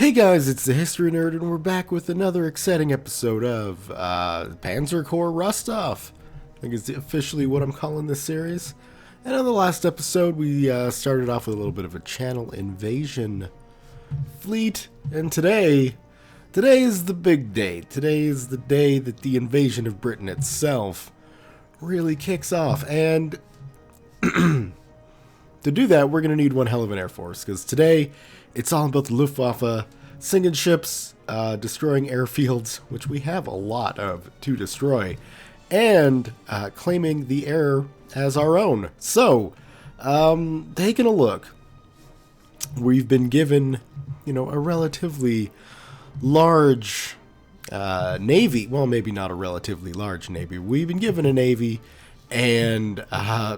Hey guys, it's the History Nerd, and we're back with another exciting episode of Panzer Corps Rostov. I think it's officially what I'm calling this series. And on the last episode, we started off with a little bit of a Channel invasion fleet, and today is the big day. Today is the day that the invasion of Britain itself really kicks off, and to do that, we're going to need one hell of an air force, because today it's all about the Luftwaffe sinking ships, destroying airfields, which we have a lot of to destroy, and claiming the air as our own. So, taking a look, we've been given, a relatively large navy. Well, maybe not a relatively large navy. We've been given a navy and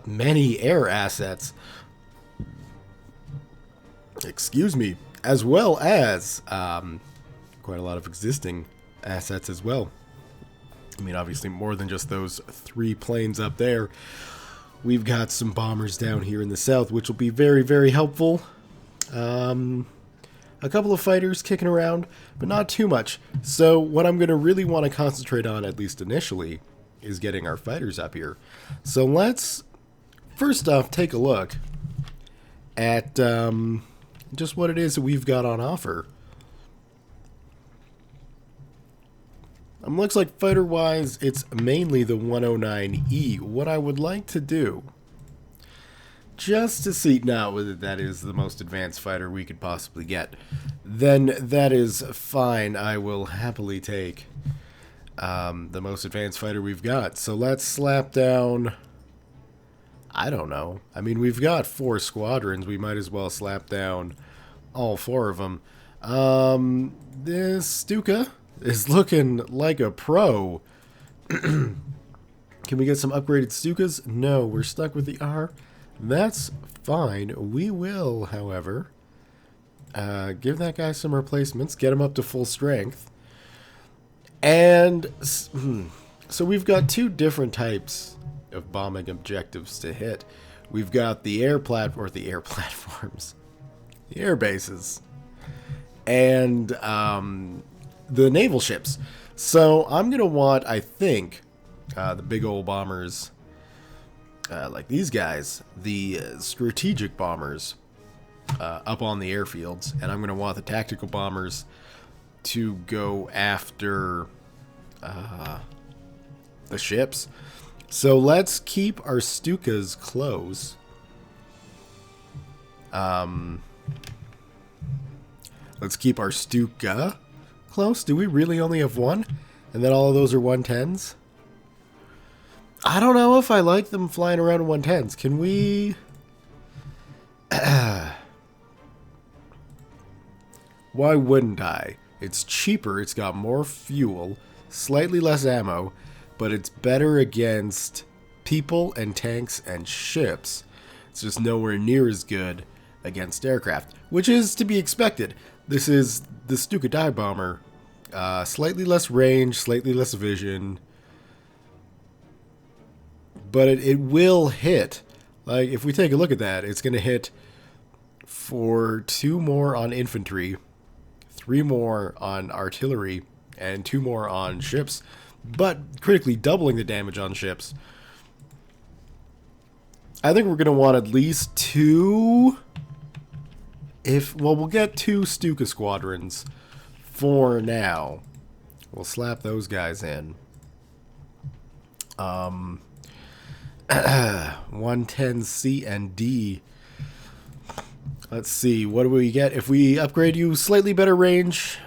many air assets. Excuse me, as well as quite a lot of existing assets as well. I mean, obviously more than just those 3 planes up there. We've got some bombers down here in the south, which will be very, very helpful. A couple of fighters kicking around, but not too much. So what I'm going to really want to concentrate on, at least initially, is getting our fighters up here. So let's, first off, take a look at just what it is that we've got on offer. Looks like fighter-wise, it's mainly the 109E. What I would like to do, just to see now whether that is the most advanced fighter we could possibly get, then that is fine. I will happily take the most advanced fighter we've got. So let's slap down, I don't know. I mean, we've got 4 squadrons. We might as well slap down all 4 of them. This Stuka is looking like a pro. Can we get some upgraded Stukas? No, we're stuck with the R. That's fine. We will, however, give that guy some replacements, get him up to full strength. And so we've got 2 different types of bombing objectives to hit. We've got the air platforms, the air bases, and the naval ships. So I'm gonna want, I think, the big old bombers, like these guys, the strategic bombers, up on the airfields, and I'm gonna want the tactical bombers to go after the ships. So let's keep our Stukas close. Let's keep our Stuka close. Do we really only have 1? And then all of those are 110s? I don't know if I like them flying around in 110s. Can we... Why wouldn't I? It's cheaper, it's got more fuel, slightly less ammo, but it's better against people and tanks and ships. It's just nowhere near as good against aircraft, which is to be expected. This is the Stuka dive bomber. Slightly less range, slightly less vision, but it will hit. Like, if we take a look at that, it's going to hit for 2 more on infantry, 3 more on artillery, and 2 more on ships, but critically doubling the damage on ships. I think we're going to want at least 2... we'll get 2 Stuka squadrons for now. We'll slap those guys in. 110C and D. Let's see, what do we get? If we upgrade you slightly better range,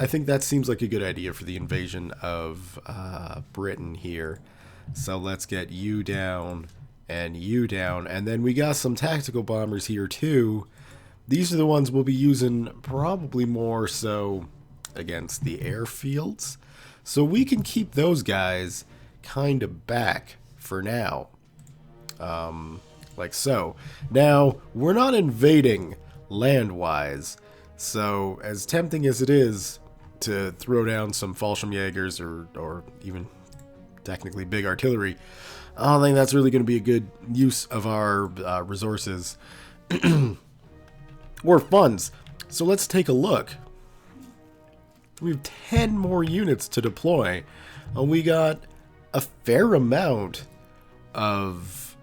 I think that seems like a good idea for the invasion of Britain here. So let's get you down, and then we got some tactical bombers here too. These are the ones we'll be using probably more so against the airfields. So we can keep those guys kind of back for now. Like so. Now, we're not invading land-wise, so as tempting as it is to throw down some Fallschirmjägers or even technically big artillery, I don't think that's really going to be a good use of our resources or funds. So let's take a look We have 10 more units to deploy. And we got a fair amount of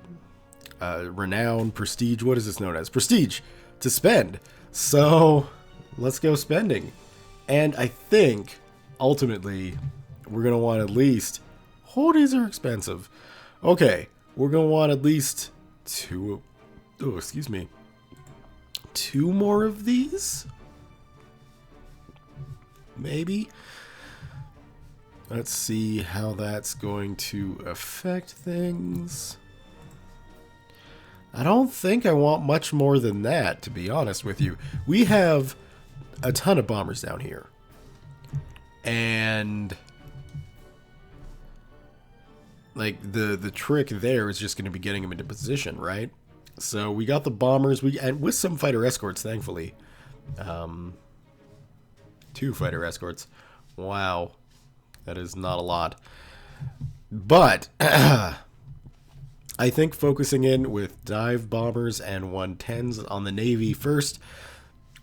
renown, prestige. What is this known as? Prestige to spend. So let's go spending. And I think ultimately we're going to want at least... Oh, these are expensive. Okay, we're going to want at least two... Oh, excuse me. 2 more of these? Maybe? Let's see how that's going to affect things. I don't think I want much more than that, to be honest with you. We have a ton of bombers down here. And like the trick there is just going to be getting them into position, right? So we got the bombers, and with some fighter escorts, thankfully. 2 fighter escorts. Wow. That is not a lot. But I think focusing in with dive bombers and 110s on the Navy first,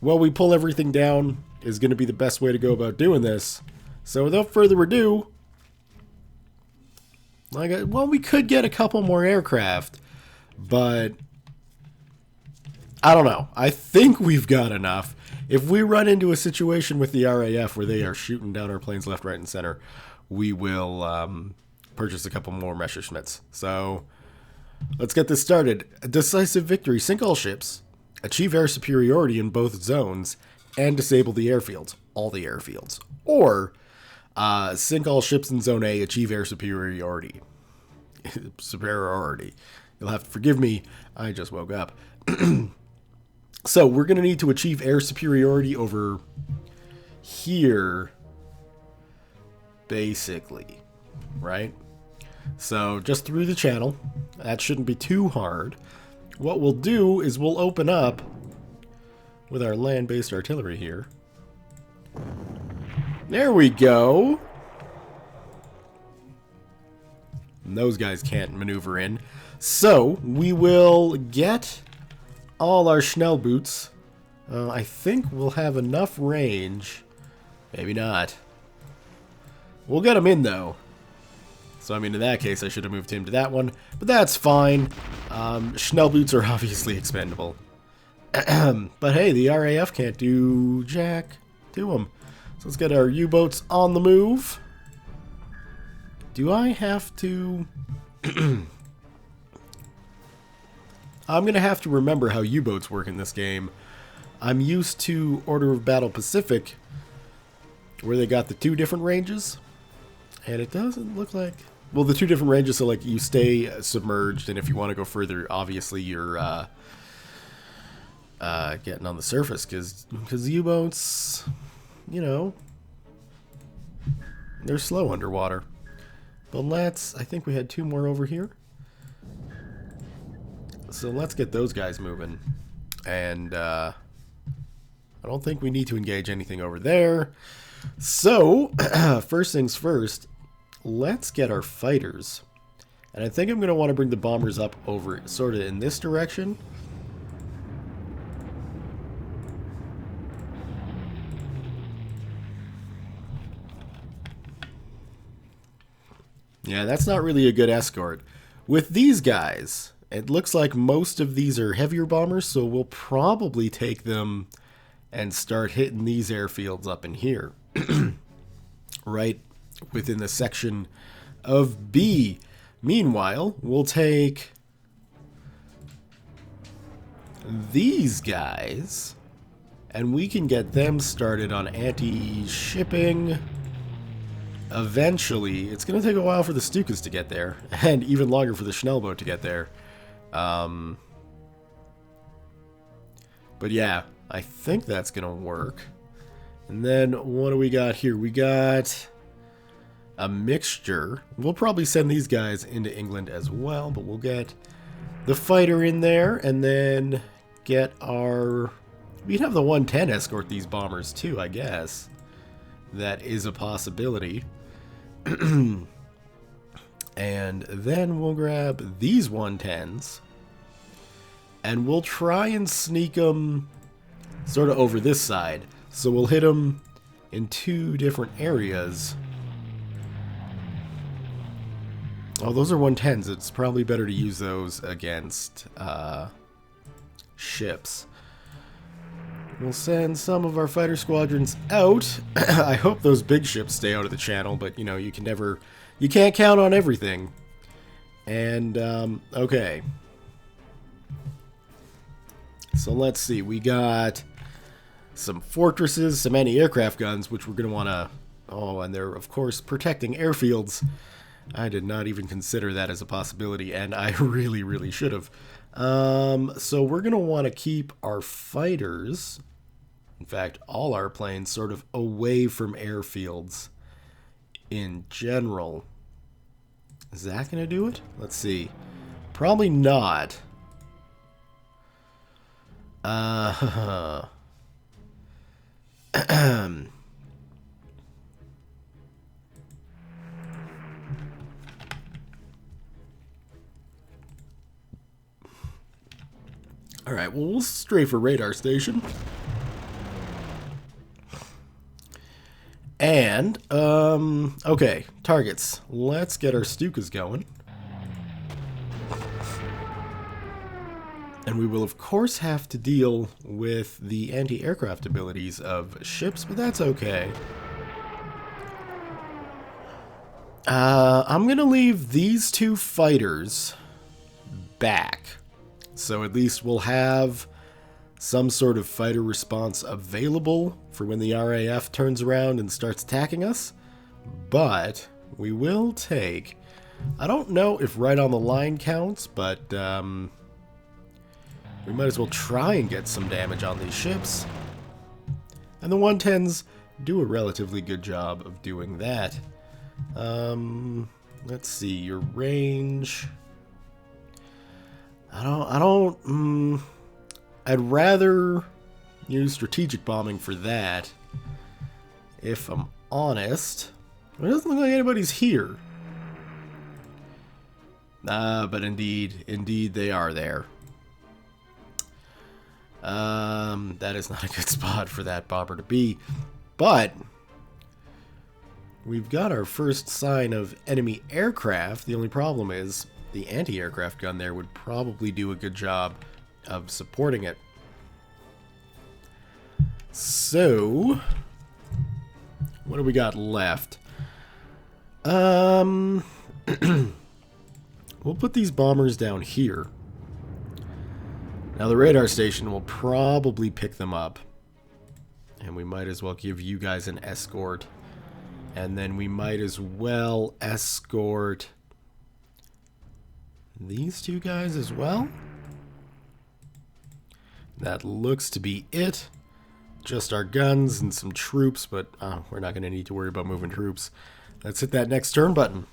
while we pull everything down, is going to be the best way to go about doing this. So without further ado, well, we could get a couple more aircraft, but I don't know. I think we've got enough. If we run into a situation with the RAF where they are shooting down our planes left, right, and center, we will purchase a couple more Messerschmitts. So let's get this started. A decisive victory. Sink all ships, achieve air superiority in both zones, and disable the airfields. All the airfields. Or sink all ships in Zone A, achieve air superiority. Superiority. You'll have to forgive me. I just woke up. So we're going to need to achieve air superiority over here, basically, right? So just through the channel. That shouldn't be too hard. What we'll do is we'll open up with our land-based artillery here. There we go. And those guys can't maneuver in. So we will get all our Schnellboots. I think we'll have enough range. Maybe not. We'll get him in, though. So, I mean, in that case, I should have moved him to that one. But that's fine. Schnellboots are obviously expendable. But hey, the RAF can't do jack to them. So let's get our U-boats on the move. Do I have to... I'm going to have to remember how U-boats work in this game. I'm used to Order of Battle Pacific, where they got the 2 different ranges. And it doesn't look like... Well, the 2 different ranges, so like you stay submerged, and if you want to go further, obviously you're getting on the surface, because U-boats, you know, they're slow underwater. But I think we had 2 more over here. So let's get those guys moving. And I don't think we need to engage anything over there. So, first things first, let's get our fighters. And I think I'm going to want to bring the bombers up over sort of in this direction. Yeah, that's not really a good escort. With these guys, it looks like most of these are heavier bombers, so we'll probably take them and start hitting these airfields up in here. Right within the section of B. Meanwhile, we'll take these guys, and we can get them started on anti-shipping. Eventually, it's going to take a while for the Stukas to get there, and even longer for the Schnellboot to get there. But yeah, I think that's going to work. And then, what do we got here? We got a mixture. We'll probably send these guys into England as well, but we'll get the fighter in there, and then get our... We'd have the 110 escort these bombers too, I guess. That is a possibility. And then we'll grab these 110s, and we'll try and sneak them sort of over this side. So we'll hit them in two different areas. Oh, those are 110s. It's probably better to use those against ships. We'll send some of our fighter squadrons out. I hope those big ships stay out of the channel, but you know, you can't count on everything. And, okay. So let's see, we got some fortresses, some anti-aircraft guns, which we're going to want to... Oh, and they're, of course, protecting airfields. I did not even consider that as a possibility, and I really, really should have. So we're going to want to keep our fighters, in fact, all our planes, sort of away from airfields in general. Is that going to do it? Let's see. Probably not. Alright, well, we'll strafe a radar station. And, okay, targets. Let's get our Stukas going. And we will, of course, have to deal with the anti-aircraft abilities of ships, but that's okay. I'm going to leave these two fighters back. So at least we'll have some sort of fighter response available for when the RAF turns around and starts attacking us. But we will take... I don't know if right on the line counts, but we might as well try and get some damage on these ships. And the 110s do a relatively good job of doing that. Let's see, your range... I'd rather use strategic bombing for that, if I'm honest. It doesn't look like anybody's here. But indeed they are there. That is not a good spot for that bomber to be. But we've got our first sign of enemy aircraft. The only problem is the anti-aircraft gun there would probably do a good job of supporting it. So, what do we got left? We'll put these bombers down here. Now the radar station will probably pick them up. And we might as well give you guys an escort. And then we might as well escort these two guys as well. That looks to be it. Just our guns and some troops, but we're not going to need to worry about moving troops. Let's hit that next turn button.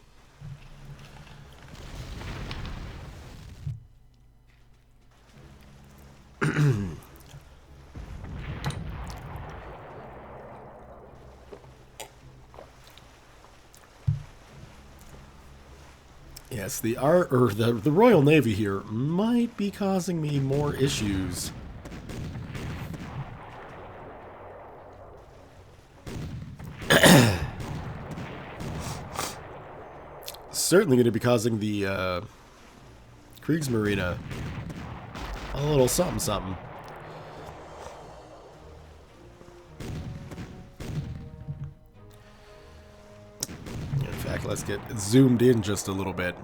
Yes, the Royal Navy here might be causing me more issues. Certainly going to be causing the Kriegsmarine a little something something. In fact, let's get zoomed in just a little bit.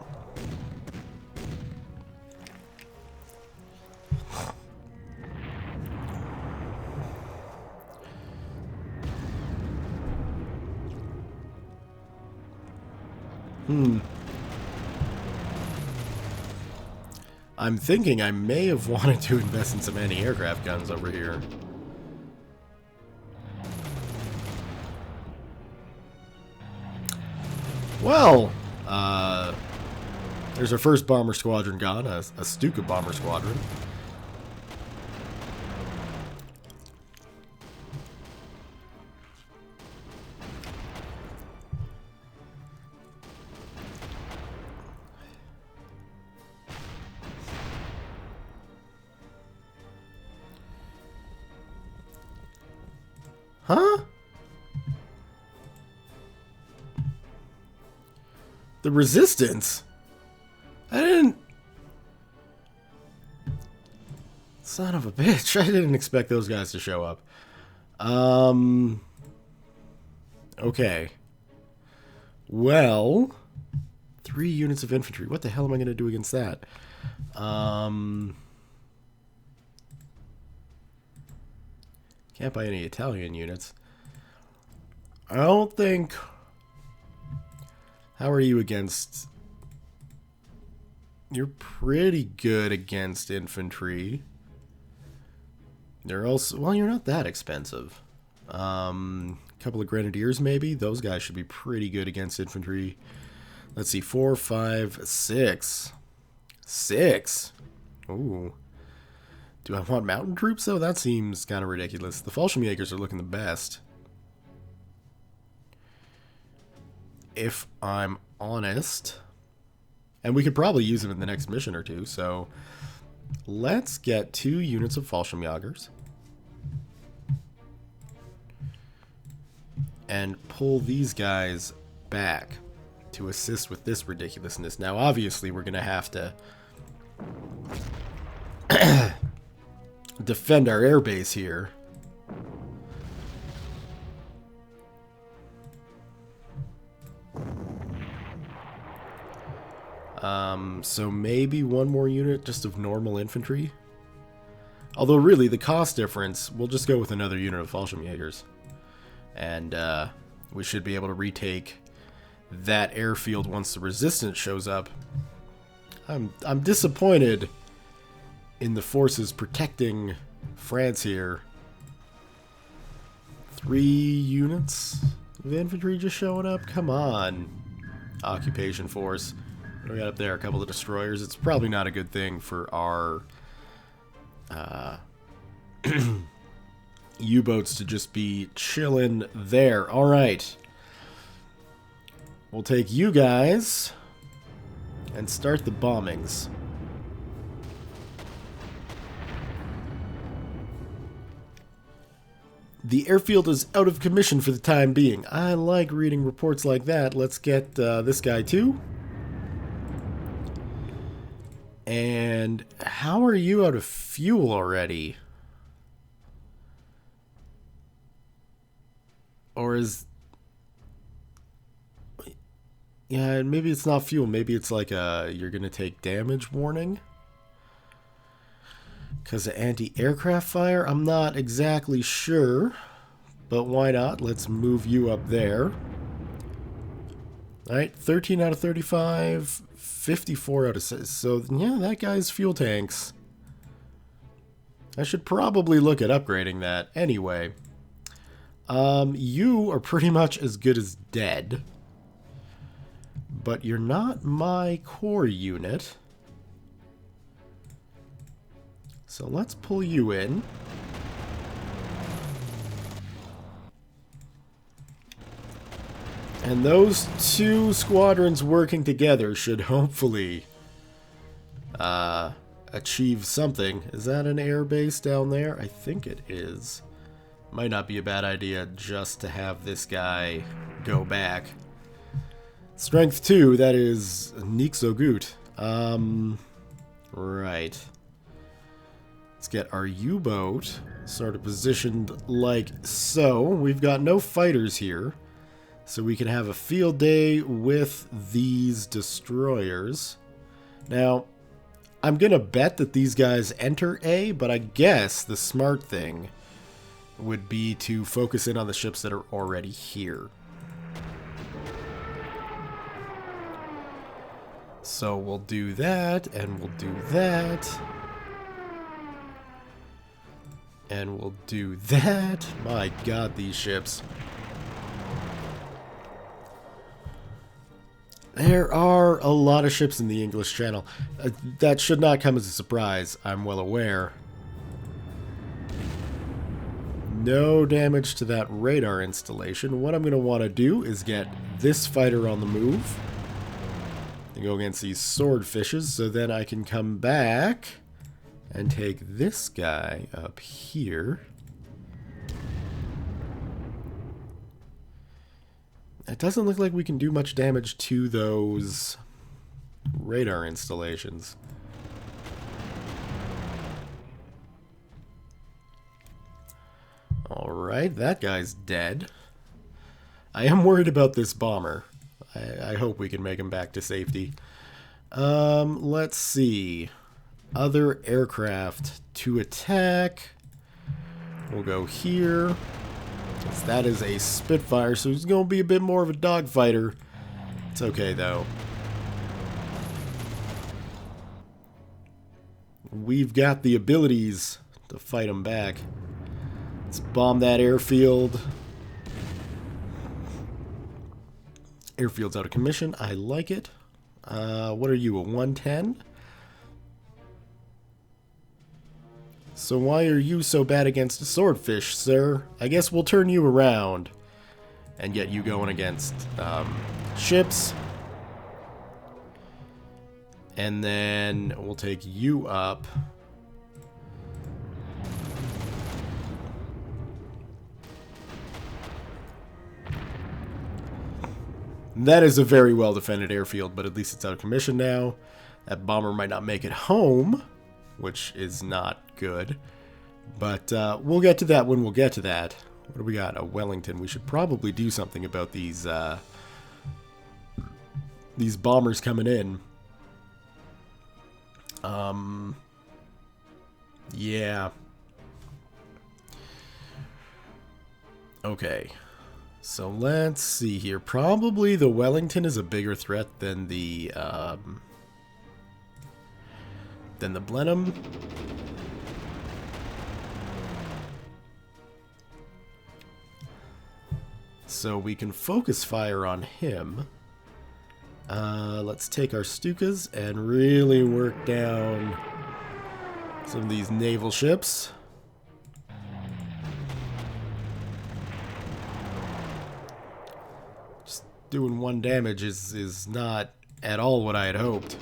I'm thinking I may have wanted to invest in some anti-aircraft guns over here. Well, there's our first bomber squadron gone, a Stuka bomber squadron. Huh? The resistance? I didn't... Son of a bitch. I didn't expect those guys to show up. Okay. Well... 3 units of infantry. What the hell am I going to do against that? Can't buy any Italian units. I don't think... How are you against... You're pretty good against infantry. They're also... Well, you're not that expensive. Couple of grenadiers, maybe? Those guys should be pretty good against infantry. Let's see. 4, 5, 6. 6? Ooh. Do I want mountain troops, though? That seems kind of ridiculous. The Fallschirmjägers are looking the best. If I'm honest. And we could probably use them in the next mission or two, so... Let's get 2 units of Fallschirmjägers. And pull these guys back to assist with this ridiculousness. Now, obviously, we're going to have to... defend our airbase here. So maybe 1 more unit just of normal infantry. Although really, the cost difference, we'll just go with another unit of Fallschirmjägers. And we should be able to retake that airfield once the resistance shows up. I'm disappointed in the forces protecting France here. 3 units of infantry just showing up? Come on. Occupation force. What do we got up there? A couple of destroyers. It's probably not a good thing for our U-boats to just be chilling there. Alright. We'll take you guys and start the bombings. The airfield is out of commission for the time being. I like reading reports like that. Let's get this guy too. And how are you out of fuel already? Or is... Yeah, maybe it's not fuel. Maybe it's like a you're going to take damage warning. Because of anti-aircraft fire? I'm not exactly sure. But why not? Let's move you up there. Alright, 13 out of 35. 54 out of 6. So, yeah, that guy's fuel tanks. I should probably look at upgrading that. Anyway. You are pretty much as good as dead. But you're not my core unit. So let's pull you in. And those 2 squadrons working together should hopefully achieve something. Is that an air base down there? I think it is. Might not be a bad idea just to have this guy go back. Strength 2, that is nicht so gut. Right. Let's get our U-boat sort of positioned like so. We've got no fighters here. So we can have a field day with these destroyers. Now, I'm going to bet that these guys enter A, but I guess the smart thing would be to focus in on the ships that are already here. So we'll do that, and we'll do that. And we'll do that. My god, these ships. There are a lot of ships in the English Channel. That should not come as a surprise, I'm well aware. No damage to that radar installation. What I'm going to want to do is get this fighter on the move. And go against these swordfishes, so then I can come back and take this guy up here. It doesn't look like we can do much damage to those radar installations. Alright, that guy's dead. I am worried about this bomber. I hope we can make him back to safety. Let's see. Other aircraft to attack. We'll go here. That is a Spitfire, so he's going to be a bit more of a dogfighter. It's okay, though. We've got the abilities to fight him back. Let's bomb that airfield. Airfield's out of commission. I like it. What are you, a 110? So why are you so bad against a swordfish, sir? I guess we'll turn you around and get you going against ships. And then we'll take you up. That is a very well defended airfield, but at least it's out of commission now. That bomber might not make it home, which is not good. But we'll get to that when we'll get to that. What do we got? A Wellington. We should probably do something about these bombers coming in. Yeah. Okay. So let's see here. Probably the Wellington is a bigger threat than the Blenheim. So we can focus fire on him. Let's take our Stukas and really work down some of these naval ships. Just doing one damage is not at all what I had hoped.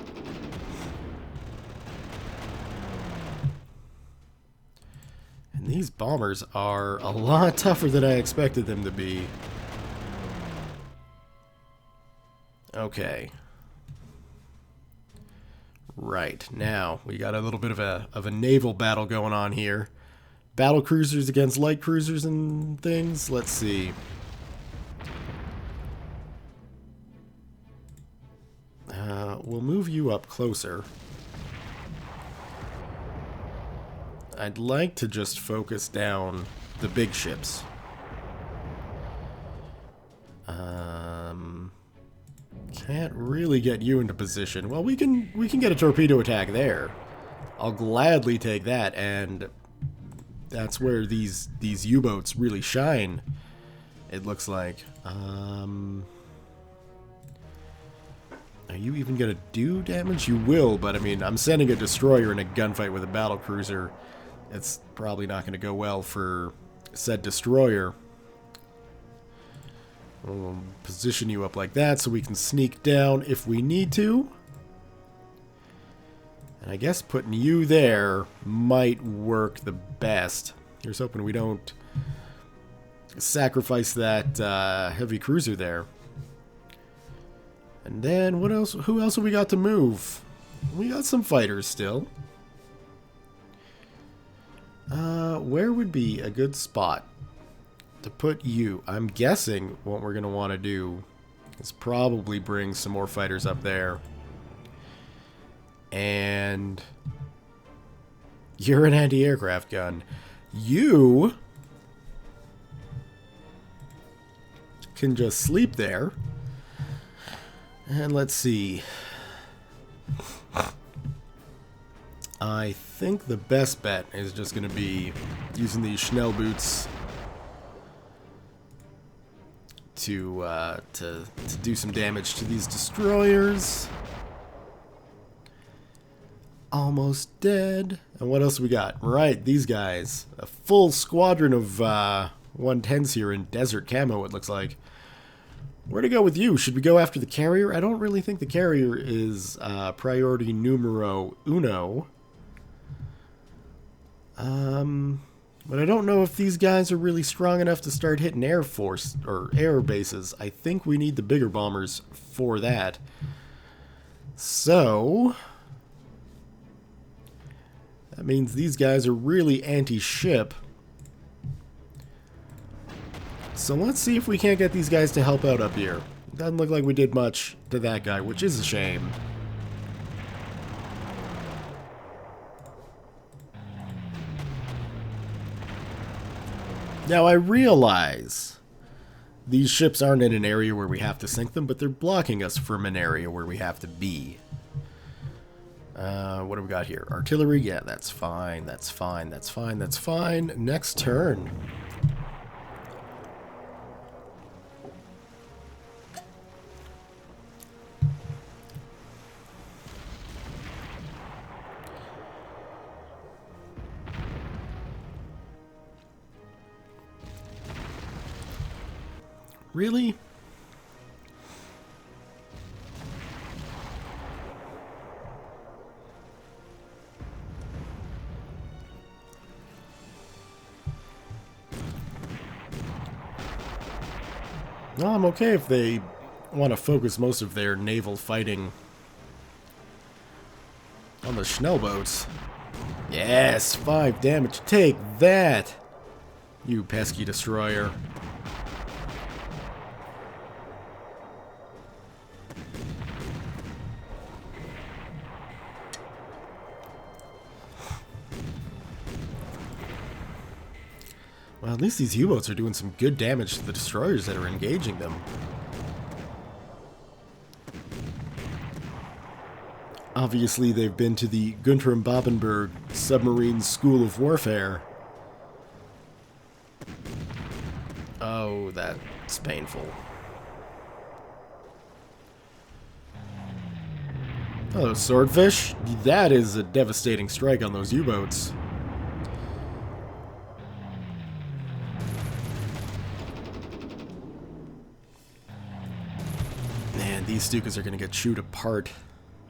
And these bombers are a lot tougher than I expected them to be. Okay. Right, now we got a little bit of a naval battle going on here. Battle cruisers against light cruisers and things. Let's see. We'll move you up closer. I'd like to just focus down the big ships. Can't really get you into position. Well, we can get a torpedo attack there. I'll gladly take that, and that's where these U-boats really shine. It looks like. Are you even gonna do damage? You will, but I mean, I'm sending a destroyer in a gunfight with a battle cruiser. It's probably not gonna go well for said destroyer. We'll position you up like that so we can sneak down if we need to. And I guess putting you there might work the best. Here's hoping we don't sacrifice that heavy cruiser there. And then what else? Who else have we got to move? We got some fighters still. Where would be a good spot to put you? I'm guessing what we're going to want to do is probably bring some more fighters up there. And you're an anti-aircraft gun. You can just sleep there. And let's see. I think the best bet is just going to be using these Schnell boots to do some damage to these destroyers. Almost dead. And what else we got? Right, these guys. A full squadron of 110s here in desert camo, it looks like. Where to go with you? Should we go after the carrier? I don't really think the carrier is priority numero uno. But I don't know if these guys are really strong enough to start hitting Air Force or air bases. I think we need the bigger bombers for that. So that means these guys are really anti-ship. So let's see if we can't get these guys to help out up here. Doesn't look like we did much to that guy, which is a shame. Now I realize these ships aren't in an area where we have to sink them, but they're blocking us from an area where we have to be. What do we got here? Artillery? Yeah, that's fine. That's fine. That's fine. That's fine. Next turn. Really? Well, I'm okay if they want to focus most of their naval fighting on the Schnellboats. Yes, 5 damage. Take that, you pesky destroyer. Well, at least these U-boats are doing some good damage to the destroyers that are engaging them. Obviously, they've been to the Guntram Babenberg Submarine School of Warfare. Oh, that's painful. Oh, swordfish? That is a devastating strike on those U-boats. Man, these Stukas are going to get chewed apart.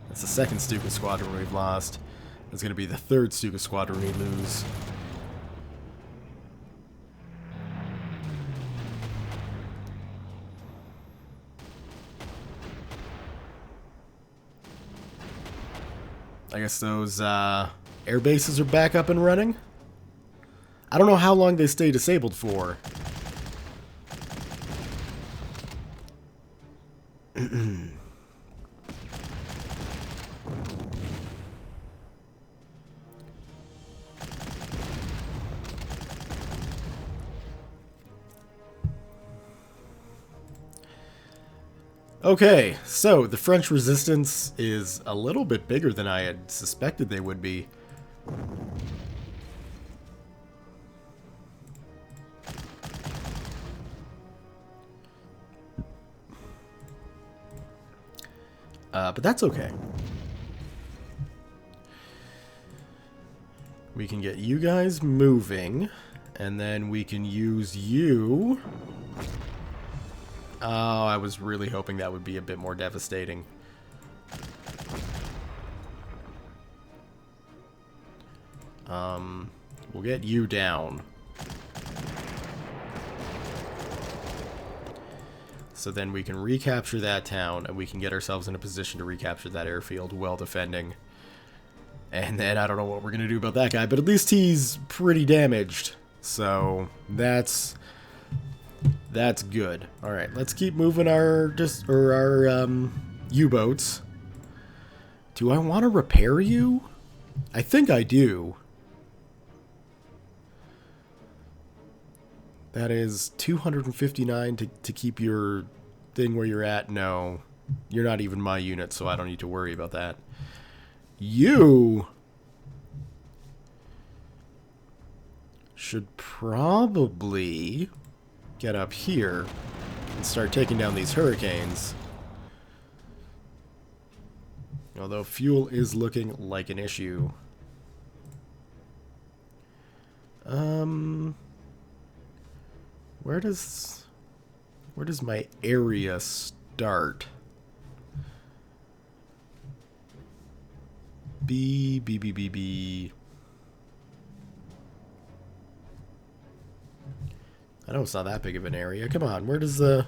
That's the second Stuka squadron we've lost. That's going to be the third Stuka squadron we lose. I guess those air bases are back up and running. I don't know how long they stay disabled for. Okay, so the French resistance is a little bit bigger than I had suspected they would be. But that's okay. We can get you guys moving, and then we can use you. Oh, I was really hoping that would be a bit more devastating. We'll get you down. So then we can recapture that town, and we can get ourselves in a position to recapture that airfield while defending. And then I don't know what we're going to do about that guy, but at least he's pretty damaged. So that's good. All right, let's keep moving our U-boats. Do I want to repair you? I think I do. That is 259 to keep your thing where you're at. No, you're not even my unit, so I don't need to worry about that. You should probably get up here and start taking down these hurricanes. Although fuel is looking like an issue. Where does my area start? B. I know it's not that big of an area. Come on, where does the...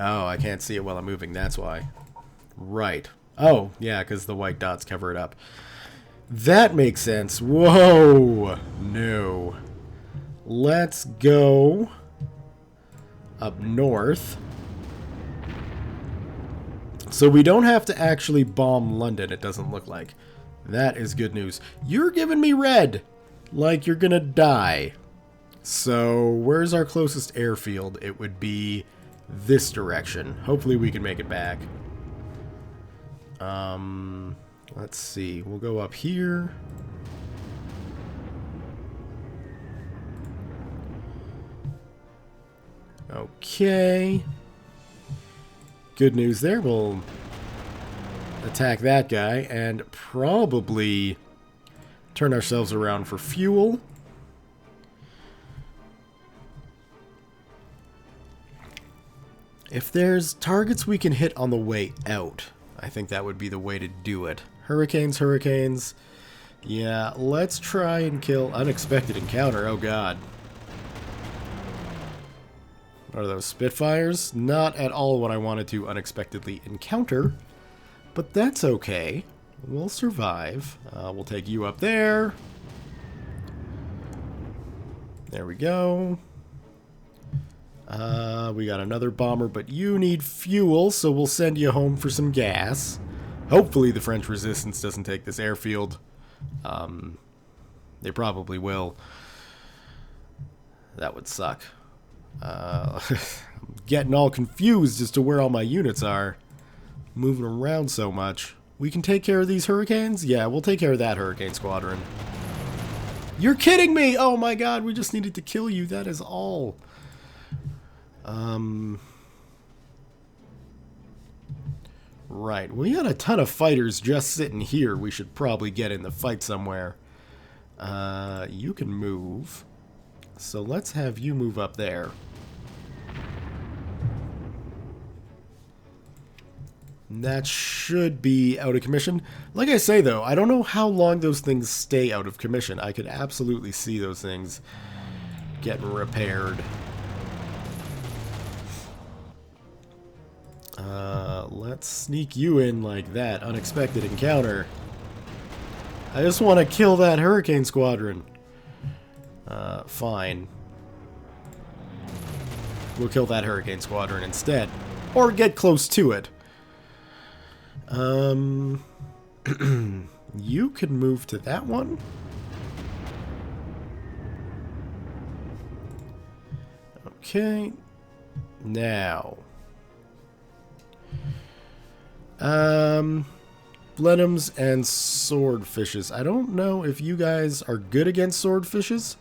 Oh, I can't see it while I'm moving, that's why. Right. Oh, yeah, because the white dots cover it up. That makes sense. Whoa! No. Let's go up north. So we don't have to actually bomb London, it doesn't look like. That is good news. You're giving me red! Like you're gonna die. So, where's our closest airfield? It would be this direction. Hopefully we can make it back. Let's see. We'll go up here. Okay. Good news there. We'll attack that guy and probably turn ourselves around for fuel. If there's targets we can hit on the way out, I think that would be the way to do it. Hurricanes, hurricanes. Yeah, let's try and kill unexpected encounter. Oh god. What are those, Spitfires? Not at all what I wanted to unexpectedly encounter, but that's okay. We'll survive. We'll take you up there. There we go. We got another bomber, but you need fuel, so we'll send you home for some gas. Hopefully the French resistance doesn't take this airfield. They probably will. That would suck. I'm getting all confused as to where all my units are. Moving around so much. We can take care of these hurricanes? Yeah, we'll take care of that hurricane squadron. You're kidding me! Oh my god, we just needed to kill you, that is all. Right, we got a ton of fighters just sitting here. We should probably get in the fight somewhere. You can move. So let's have you move up there. That should be out of commission. Like I say, though, I don't know how long those things stay out of commission. I could absolutely see those things getting repaired. Let's sneak you in like that. Unexpected encounter. I just want to kill that hurricane squadron. Fine. We'll kill that hurricane squadron instead. Or get close to it. You can move to that one. Okay. Now. Blenheims and swordfishes. I don't know if you guys are good against swordfishes,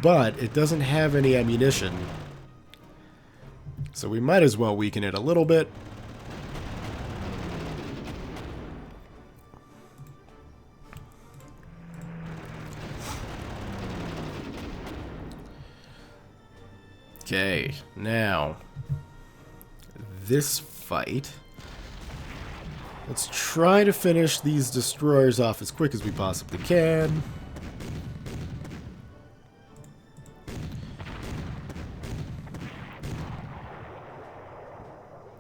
but it doesn't have any ammunition. So we might as well weaken it a little bit. Okay, now this fight. Let's try to finish these destroyers off as quick as we possibly can.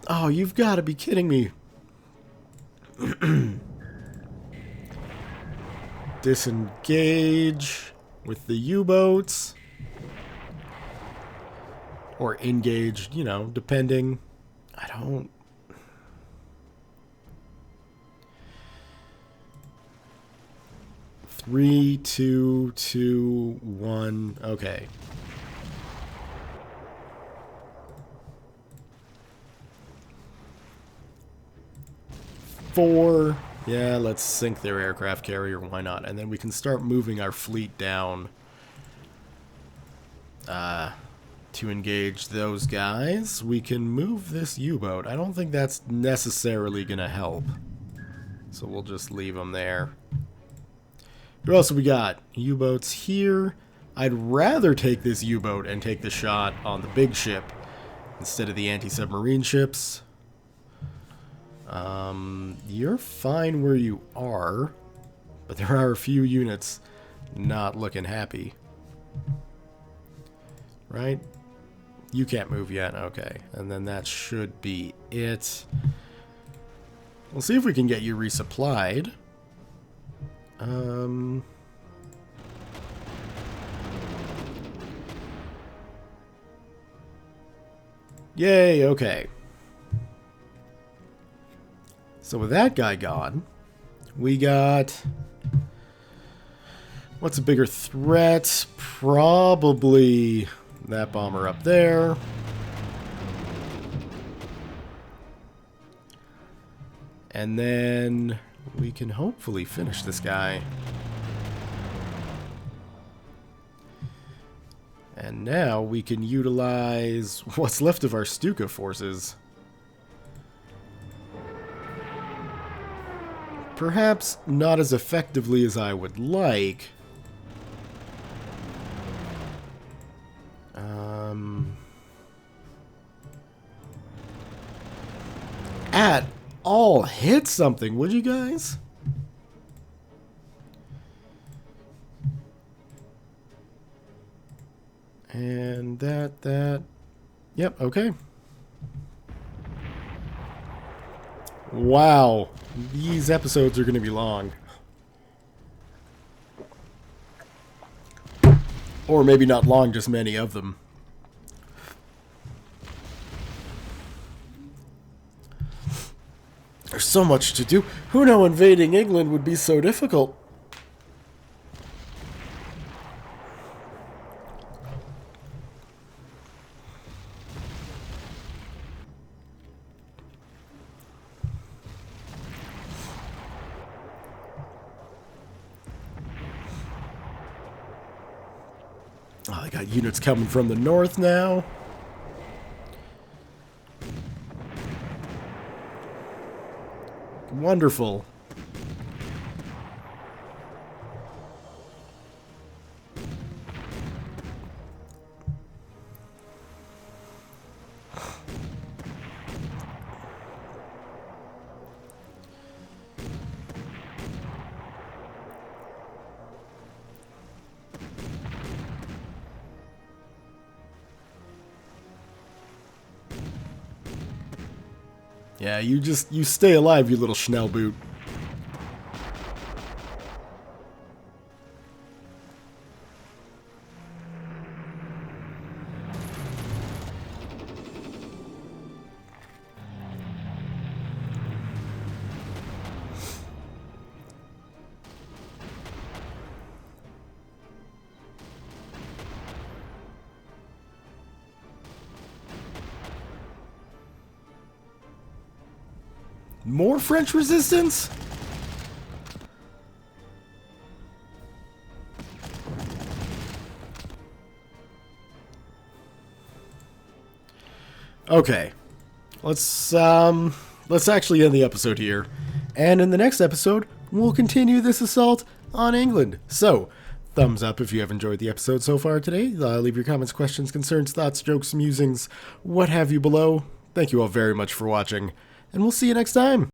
Oh, you've got to be kidding me. Disengage with the U-boats. Or engage, you know, depending. I don't... Three, two, two, one. Okay. Four. Yeah, let's sink their aircraft carrier. Why not? And then we can start moving our fleet down. To engage those guys. We can move this U-boat. I don't think that's necessarily going to help. So we'll just leave them there. Who else have we got? U-boats here. I'd rather take this U-boat and take the shot on the big ship instead of the anti-submarine ships. You're fine where you are, but there are a few units not looking happy. Right? You can't move yet. Okay. And then that should be it. We'll see if we can get you resupplied. Yay, okay. So with that guy gone, we got... What's a bigger threat? Probably that bomber up there. And then we can hopefully finish this guy. And now we can utilize what's left of our Stuka forces. Perhaps not as effectively as I would like. At all, hit something, would you guys? And that. Yep, okay. Wow. These episodes are going to be long. Or maybe not long, just many of them. There's so much to do. Who knew invading England would be so difficult? Oh, they got units coming from the north now. Wonderful. Yeah, you stay alive, you little Schnellboot. More French resistance? Okay. Let's actually end the episode here. And in the next episode, we'll continue this assault on England. So, thumbs up if you have enjoyed the episode so far today. Leave your comments, questions, concerns, thoughts, jokes, musings, what have you below. Thank you all very much for watching, and we'll see you next time.